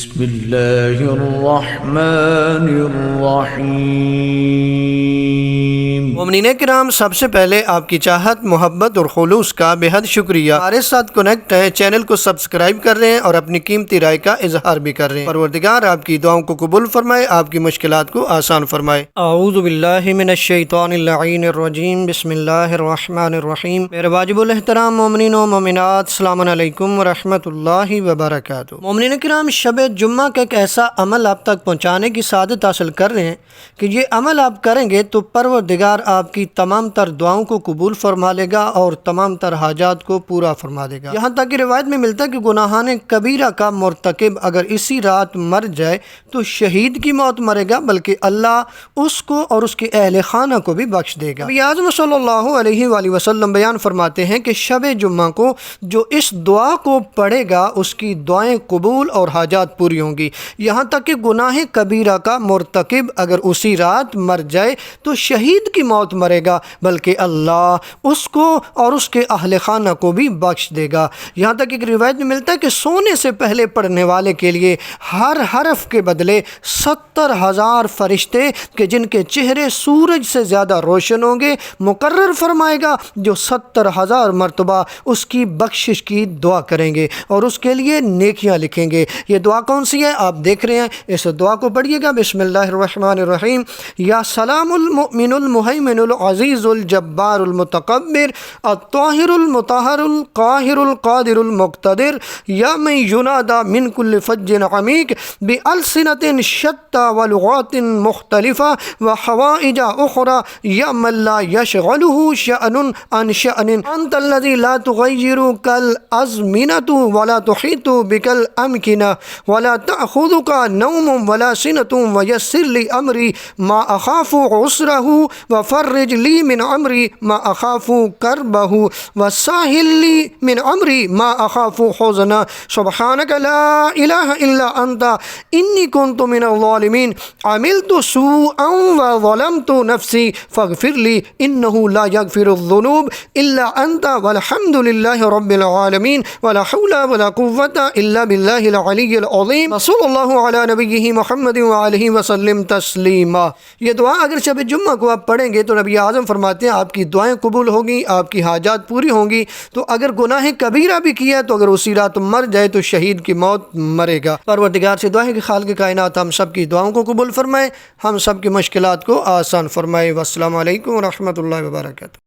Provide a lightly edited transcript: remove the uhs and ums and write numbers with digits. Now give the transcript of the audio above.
بسم اللہ الرحمن الرحیم۔ مومنین کرام، سب سے پہلے آپ کی چاہت، محبت اور خلوص کا بے حد شکریہ۔ ہمارے ساتھ کنیکٹ ہیں، چینل کو سبسکرائب کر رہے ہیں اور اپنی قیمتی رائے کا اظہار بھی کر رہے ہیں۔ پروردگار آپ کی دعاؤں کو قبول فرمائے، آپ کی مشکلات کو آسان فرمائے۔ اعوذ باللہ من الشیطان اللعین الرجیم، بسم اللہ الرحمن الرحیم۔ میرے واجب الاحترام مومنین و مومنات، السلام علیکم ورحمۃ اللہ وبرکاتہ۔ مومنین کرام، شب جمعہ کا ایک ایسا عمل آپ تک پہنچانے کی سعادت حاصل کر رہے ہیں کہ یہ عمل آپ کریں گے تو پروردگار آپ کی تمام تر دعاؤں کو قبول فرما لے گا اور تمام تر حاجات کو پورا فرما دے گا۔ یہاں تک کہ روایت میں ملتا ہے کہ گناہان کبیرہ کا مرتکب اگر اسی رات مر جائے تو شہید کی موت مرے گا، بلکہ اللہ اس کو اور اس کے اہل خانہ کو بھی بخش دے گا۔ نبی اعظم صلی اللہ علیہ وآلہ وسلم بیان فرماتے ہیں کہ شب جمعہ کو جو اس دعا کو پڑھے گا اس کی دعائیں قبول اور حاجات پوری ہوں گی۔ یہاں تک کہ گناہ کبیرہ کا مرتکب اگر اسی رات مر جائے تو شہید کی موت مرے گا، بلکہ اللہ اس کو اور اس کے اہل خانہ کو بھی بخش دے گا۔ یہاں تک ایک روایت میں ملتا ہے کہ سونے سے پہلے پڑھنے والے کے لیے ہر حرف کے بدلے 70,000 فرشتے کہ جن کے چہرے سورج سے زیادہ روشن ہوں گے مقرر فرمائے گا، جو 70,000 مرتبہ اس کی بخشش کی دعا کریں گے اور اس کے لیے نیکیاں لکھیں گے۔ یہ دعا کون سی ہے آپ دیکھ رہے ہیں، اس دعا کو پڑھیے گا۔ بسم اللہ الرحمن الرحیم۔ یا سلام المؤمن المہیمن العزیز الجبار المتکبر الطاہر المطہر القاہر القادر المقتدر، یا من ینادی من کل فج عمیق بألسنۃ شتیٰ ولغات مختلفہ وحوائج اخرى، یا من لا یشغلہ شأن عن شأن، انت الذی لا تغیر کالازمنۃ ولا تحیط بک الامکنہ ولا تأخذک نوم ولا سنۃ، ویسر لی امری ما اخاف عسرہ وفرج لی من امری ما اخاف کربہ وسہل لی من امری ما اخاف حزنہ، سبحانک لا الہ الا انت انی کنت من الظالمین، عملت سوءا وظلمت نفسی فاغفر لی انہ لا یغفر الذنوب الا انت والحمد للہ رب العالمین ولا حول ولا قوة الا باللہ العلی العظیم، صلی اللہ علی نبیہ محمد وآلہ وسلم تسلیما۔ یہ دعا اگر شب جمعہ کو آپ پڑھیں گے تو نبی اعظم فرماتے ہیں آپ کی دعائیں قبول ہوگی، آپ کی حاجات پوری ہوں گی۔ تو اگر گناہ کبیرہ بھی کیا تو اگر اسی رات مر جائے تو شہید کی موت مرے گا۔ پروردگار سے دعا ہے کہ خالق کائنات ہم سب کی دعاؤں کو قبول فرمائے، ہم سب کی مشکلات کو آسان فرمائے۔ والسلام علیکم ورحمۃ اللہ وبرکاتہ۔